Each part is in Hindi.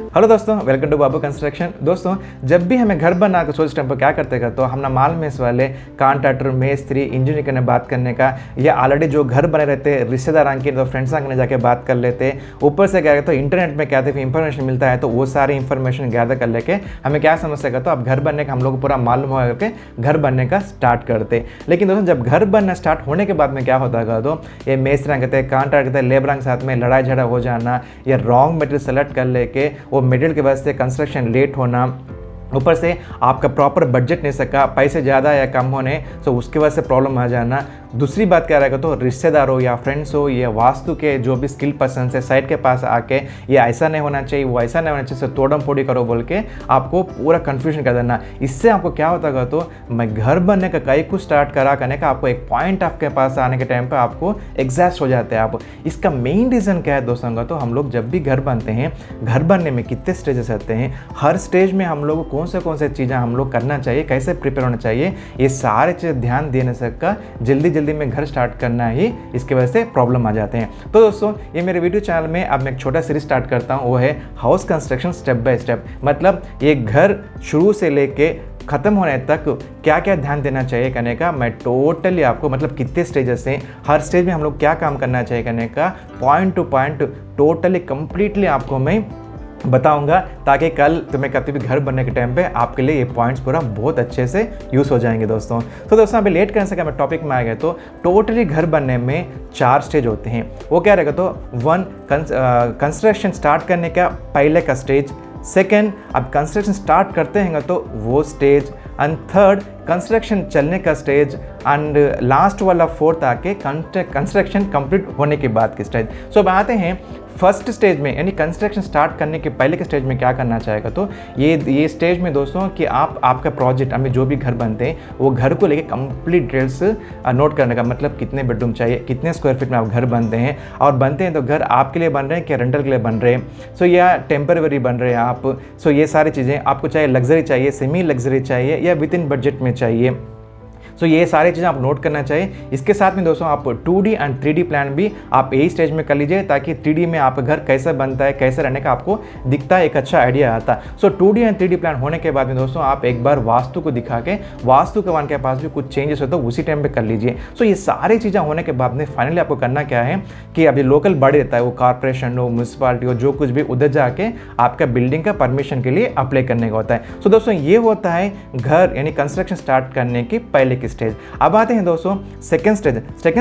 हेलो दोस्तों, वेलकम टू बाबू कंस्ट्रक्शन। दोस्तों, जब भी हमें घर बनाने का सोच टाइम पर क्या करते हैं तो हम ना माल में वाले कॉन्ट्रैक्टर, मेस्त्री, इंजीनियर के बात करने का, या ऑलरेडी जो घर बने रहते हैं रिश्तेदार आके तो फ्रेंड्स आके जाके बात कर लेते हैं। ऊपर से क्या कहते हैं, इंटरनेट में क्या कहते हैं इंफॉर्मेशन मिलता है, तो वो सारी इंफॉर्मेशन गैदर कर लेके हमें क्या समस्या का तो अब घर बनने का हम लोग को पूरा मालूम हो करके घर बनने का स्टार्ट करते। लेकिन दोस्तों, जब घर बनना स्टार्ट होने के बाद में क्या होता है तो ये मेस्त्री कहते हैं, कॉन्ट्रैक्टर कहते हैं, लेबर के साथ में लड़ाई झगड़ा हो जाना, या रॉन्ग मटेरियल सेलेक्ट कर लेके वो मटेरियल की वजह से कंस्ट्रक्शन लेट होना, ऊपर से आपका प्रॉपर बजट नहीं सका, पैसे ज़्यादा या कम होने, तो उसकी वजह से प्रॉब्लम आ जाना। दूसरी बात क्या रहेगा तो रिश्तेदार हो या फ्रेंड्स हो या वास्तु के जो भी स्किल पर्सन है साइट के पास आके ये ऐसा नहीं होना चाहिए, वो ऐसा नहीं होना चाहिए, तोड़म फोड़ी करो बोल के आपको पूरा कन्फ्यूजन कर देना। इससे आपको क्या होता है तो मैं घर बनने का कई कुछ स्टार्ट करा करने का आपको एक पॉइंट आपके पास आने के टाइम पर आपको एग्जॉस्ट हो जाते हैं आप। इसका मेन रीज़न क्या है दोस्तों का, तो हम लोग जब भी घर बनते हैं, घर बनने में कितने स्टेजेस रहते हैं, हर स्टेज में हम लोग कौन से चीज़ें हम लोग करना चाहिए, कैसे प्रिपेयर होना चाहिए, ये सारे चीज़ ध्यान देने से का जल्दी में घर स्टार्ट करना ही इसकी वजह से प्रॉब्लम आ जाते हैं। तो दोस्तों, ये मेरे वीडियो चैनल में अब मैं एक छोटा सीरीज स्टार्ट करता हूँ, वो है house construction step by step. मतलब ये घर शुरू से लेके ख़त्म होने तक क्या क्या ध्यान देना चाहिए करने का मैं टोटली आपको, मतलब कितने स्टेजेस हैं, हर स्टेज में हम लोग क्या काम करना चाहिए करने का point two point totally completely आपको मैं बताऊंगा, ताकि कल तुम्हें कभी भी घर बनने के टाइम पे आपके लिए ये पॉइंट्स पूरा बहुत अच्छे से यूज़ हो जाएंगे दोस्तों। तो दोस्तों, अभी लेट करने से क्या मैं टॉपिक में आ गया, तो टोटली घर बनने में 4 स्टेज होते हैं। वो क्या रहेगा तो 1 कंस्ट्रक्शन स्टार्ट करने का पहले का स्टेज, 2 अब कंस्ट्रक्शन स्टार्ट करते हैं तो वो स्टेज, एंड 3 कंस्ट्रक्शन चलने का स्टेज, एंड लास्ट वाला 4th आके कंस्ट्रक्शन कंप्लीट होने के बाद की स्टेज। सो अब आते हैं फर्स्ट स्टेज में, यानी कंस्ट्रक्शन स्टार्ट करने के पहले के स्टेज में क्या करना चाहेगा तो ये स्टेज में दोस्तों कि आपका प्रोजेक्ट हमें जो भी घर बनते हैं वो घर को लेके कंप्लीट डिटेल्स नोट करने का, मतलब कितने बेडरूम चाहिए, कितने स्क्वायर फीट में आप घर बनते हैं, और बनते हैं तो घर आपके लिए बन रहे हैं क्या रेंटल के लिए बन रहे हैं, सो या टेम्पररी बन रहे हैं आप। सो ये सारी चीज़ें आपको चाहे लग्जरी चाहिए, सेमी लग्जरी चाहिए, या विद इन बजट में चाहिए, सो ये सारी चीज़ें आप नोट करना चाहिए। इसके साथ में दोस्तों आप 2D एंड 3D प्लान भी आप यही स्टेज में कर लीजिए, ताकि 3D में आपका घर कैसा बनता है, कैसे रहने का आपको दिखता है, एक अच्छा आइडिया आता है। सो 2D एंड 3D प्लान होने के बाद में दोस्तों आप एक बार वास्तु को दिखा के, वास्तु के वन के पास भी कुछ चेंजेस हो तो उसी टाइम पे कर लीजिए। सो ये सारी चीज़ें होने के बाद में फाइनली आपको करना क्या है कि अभी लोकल बॉडी रहता है, वो कॉर्पोरेशन हो, म्यूनसिपालिटी हो, जो कुछ भी, उधर जाके आपका बिल्डिंग का परमिशन के लिए अप्लाई करने का होता है। सो दोस्तों, ये होता है घर यानी कंस्ट्रक्शन स्टार्ट करने की पहले की स्टेज। अब आते हैं दोस्तों सेकंड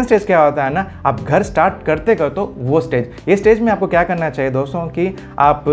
स्टेज क्या होता है ना, आप घर स्टार्ट करते कर तो वो स्टेज, ये स्टेज में आपको क्या करना चाहिए दोस्तों कि आप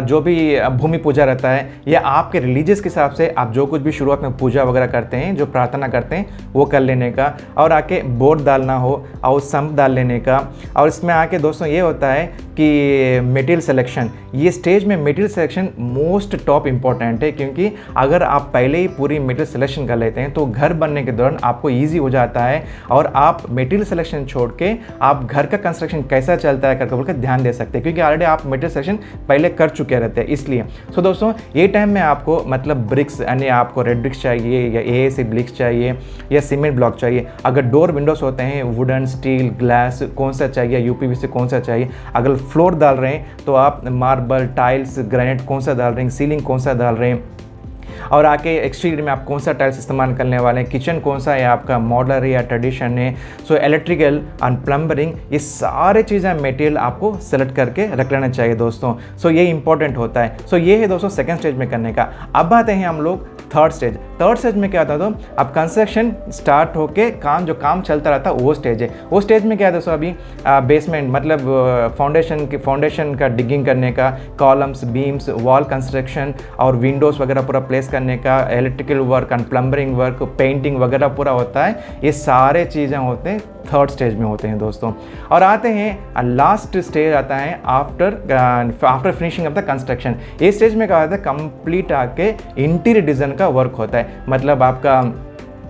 जो भी भूमि पूजा रहता है, या आपके रिलीजियस के हिसाब से आप जो कुछ भी शुरुआत में पूजा वगैरह करते हैं, जो प्रार्थना करते हैं वो कर लेने का, और आके बोर्ड डालना हो और संप डाल लेने का। और इसमें आके दोस्तों ये होता है कि मटेरियल सिलेक्शन, ये स्टेज में material selection most top important है, क्योंकि अगर आप पहले ही पूरी मटेरियल सिलेक्शन कर लेते हैं तो घर बनने के दौरान आपको ईजी हो जाता है, और आप मटेरियल सिलेक्शन छोड़ के आप घर का कंस्ट्रक्शन कैसा चलता है करके बोल कर ध्यान दे सकते हैं, क्योंकि ऑलरेडी आप मटेरियल सिलेक्शन पहले कर चुके रहते हैं इसलिए। सो दोस्तों, ये टाइम में आपको मतलब ब्रिक्स, यानी आपको रेड ब्रिक्स चाहिए, या AAC ब्रिक्स चाहिए, या सीमेंट ब्लॉक चाहिए। अगर डोर विंडोज होते हैं वुडन, स्टील, ग्लास कौन सा चाहिए, UPVC कौन सा चाहिए। अगर फ्लोर डाल रहे हैं तो आप मार्बल, टाइल्स, ग्रेनाइट कौन सा डाल रहे हैं, सीलिंग कौन सा डाल रहे हैं, और आके एक्सटीरियर में आप कौन सा टाइल्स इस्तेमाल करने वाले हैं, किचन कौन सा है आपका, मॉडलर है या ट्रेडिशन है। सो इलेक्ट्रिकल एंड प्लम्बरिंग, ये सारे चीज़ें मटेरियल आपको सेलेक्ट करके रख लेना चाहिए दोस्तों। सो ये इंपॉर्टेंट होता है। सो ये है दोस्तों सेकंड स्टेज में करने का। अब आते हैं हम लोग थर्ड स्टेज में क्या होता है तो अब कंस्ट्रक्शन स्टार्ट होके जो काम चलता रहता है वो स्टेज है। वो स्टेज में क्या है दोस्तों, अभी बेसमेंट मतलब फाउंडेशन का डिगिंग करने का, कॉलम्स, बीम्स, वॉल कंस्ट्रक्शन और विंडोज़ वगैरह पूरा प्लेस करने का, electrical work and plumbing work, painting वगैरह पूरा होता है। ये सारे चीज़ें होते हैं थर्ड स्टेज में होते हैं दोस्तों। और आते हैं लास्ट स्टेज आता है after finishing of the construction. ये स्टेज में क्या होता है, कंप्लीट आके इंटीरियर डिज़ाइन का वर्क होता है। मतलब आपका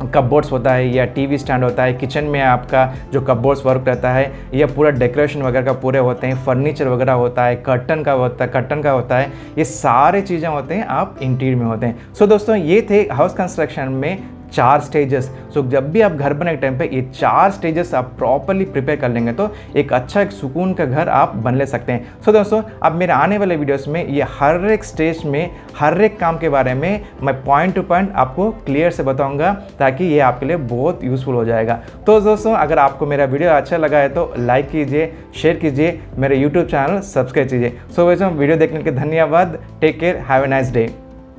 कपबोर्ड्स होता है या टीवी स्टैंड होता है, किचन में आपका जो कपबोर्ड्स वर्क रहता है, या पूरा डेकोरेशन वगैरह का पूरे होते हैं, फर्नीचर वगैरह होता है, कर्टन का होता है, ये सारे चीज़ें होते हैं आप इंटीरियर में होते हैं। सो दोस्तों, ये थे हाउस कंस्ट्रक्शन में 4 स्टेजेस। सो जब भी आप घर बनाने के टाइम पे ये 4 स्टेजेस आप प्रॉपरली प्रिपेयर कर लेंगे तो एक अच्छा एक सुकून का घर आप बन ले सकते हैं। सो दोस्तों अब मेरे आने वाले वीडियोस में ये हर एक स्टेज में हर एक काम के बारे में मैं पॉइंट टू पॉइंट आपको क्लियर से बताऊंगा, ताकि ये आपके लिए बहुत यूज़फुल हो जाएगा। तो दोस्तों अगर आपको मेरा वीडियो अच्छा लगा है तो लाइक कीजिए, शेयर कीजिए, मेरे यूट्यूब चैनल सब्सक्राइब कीजिए। सो वैसे वीडियो देखने के धन्यवाद। Take care, have a nice day.